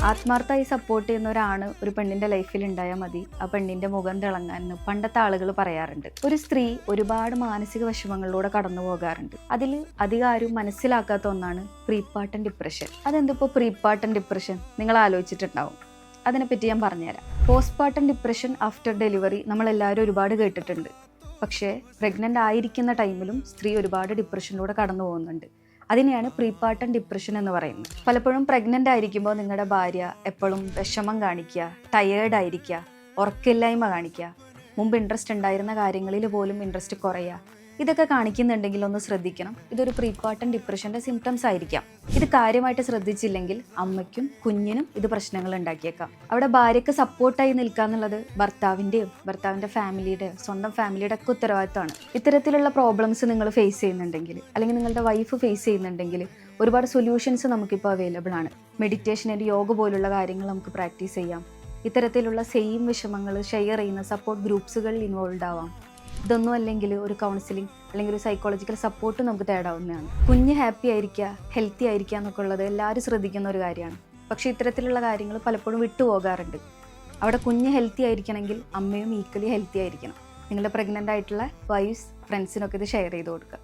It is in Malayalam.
ആത്മാർത്ഥമായി സപ്പോർട്ട് ചെയ്യുന്ന ഒരാണ് ഒരു പെണ്ണിന്റെ ലൈഫിൽ ഉണ്ടായാൽ മതി ആ പെണ്ണിന്റെ മുഖം തിളങ്ങാൻ പണ്ടത്തെ ആളുകൾ പറയാറുണ്ട്. ഒരു സ്ത്രീ ഒരുപാട് മാനസിക വിഷമങ്ങളിലൂടെ കടന്നു പോകാറുണ്ട്. അതിൽ അധികം ആരും മനസ്സിലാക്കാത്ത ഒന്നാണ് പ്രീപാർട്ടം ഡിപ്രഷൻ. അതെന്തിപ്പോ പ്രീപാർട്ടം ഡിപ്രഷൻ നിങ്ങൾ ആലോചിച്ചിട്ടുണ്ടാവും. അതിനെപ്പറ്റി ഞാൻ പറഞ്ഞുതരാം. പോസ്റ്റ്പാർട്ടം ഡിപ്രഷൻ ആഫ്റ്റർ ഡെലിവറി നമ്മളെല്ലാവരും ഒരുപാട് കേട്ടിട്ടുണ്ട്. പക്ഷേ പ്രഗ്നൻ്റ് ആയിരിക്കുന്ന ടൈമിലും സ്ത്രീ ഒരുപാട് ഡിപ്രഷനിലൂടെ കടന്നു പോകുന്നുണ്ട്. അതിനെയാണ് പ്രീപാർട്ടം ഡിപ്രഷൻ എന്ന് പറയുന്നത്. പലപ്പോഴും പ്രഗ്നൻ്റ് ആയിരിക്കുമ്പോൾ നിങ്ങളുടെ ഭാര്യ എപ്പോഴും വിഷമം കാണിക്കുക, ടയേർഡ് ആയിരിക്കുക, ഉറക്കമില്ലായ്മ കാണിക്കുക, മുമ്പ് ഇൻട്രസ്റ്റ് ഉണ്ടായിരുന്ന കാര്യങ്ങളിൽ പോലും ഇൻട്രസ്റ്റ് കുറയുക, ഇതൊക്കെ കാണിക്കുന്നുണ്ടെങ്കിൽ ഒന്ന് ശ്രദ്ധിക്കണം. ഇതൊരു പ്രീപാർട്ടം ഡിപ്രഷൻ്റെ സിംറ്റംസ് ആയിരിക്കാം. ഇത് കാര്യമായിട്ട് ശ്രദ്ധിച്ചില്ലെങ്കിൽ അമ്മയ്ക്കും കുഞ്ഞിനും ഇത് പ്രശ്നങ്ങൾ ഉണ്ടാക്കിയേക്കാം. അവിടെ ഭാര്യയ്ക്ക് സപ്പോർട്ടായി നിൽക്കുക എന്നുള്ളത് ഭർത്താവിൻ്റെയും ഭർത്താവിൻ്റെ ഫാമിലിയുടെയും സ്വന്തം ഫാമിലിയുടെ ഒക്കെ ഉത്തരവാദിത്തമാണ്. ഇത്തരത്തിലുള്ള പ്രോബ്ലംസ് നിങ്ങൾ ഫേസ് ചെയ്യുന്നുണ്ടെങ്കിൽ അല്ലെങ്കിൽ നിങ്ങളുടെ വൈഫ് ഫേസ് ചെയ്യുന്നുണ്ടെങ്കിൽ ഒരുപാട് സൊല്യൂഷൻസ് നമുക്കിപ്പോൾ അവൈലബിൾ ആണ്. മെഡിറ്റേഷൻ ആൻഡ് യോഗ പോലുള്ള കാര്യങ്ങൾ നമുക്ക് പ്രാക്ടീസ് ചെയ്യാം. ഇത്തരത്തിലുള്ള സെയിം വിഷമങ്ങൾ ഷെയർ ചെയ്യുന്ന സപ്പോർട്ട് ഗ്രൂപ്പ്സുകളിൽ ഇൻവോൾവ് ആവാം. ഇതൊന്നും അല്ലെങ്കിൽ ഒരു കൗൺസിലിംഗ് അല്ലെങ്കിൽ ഒരു സൈക്കോളജിക്കൽ സപ്പോർട്ട് നമുക്ക് തേടാവുന്നതാണ്. കുഞ്ഞ് ഹാപ്പി ആയിരിക്കുക, ഹെൽത്തി ആയിരിക്കുക എന്നൊക്കെ ഉള്ളത് എല്ലാവരും ശ്രദ്ധിക്കുന്ന ഒരു കാര്യമാണ്. പക്ഷേ ഇത്തരത്തിലുള്ള കാര്യങ്ങൾ പലപ്പോഴും വിട്ടുപോകാറുണ്ട്. അവിടെ കുഞ്ഞ് ഹെൽത്തി ആയിരിക്കണമെങ്കിൽ അമ്മയും ഈക്വലി ഹെൽത്തി ആയിരിക്കണം. നിങ്ങളുടെ പ്രഗ്നൻ്റ് ആയിട്ടുള്ള വൈഫ്സ് ഫ്രണ്ട്സിനൊക്കെ ഇത് ഷെയർ ചെയ്ത് കൊടുക്കുക.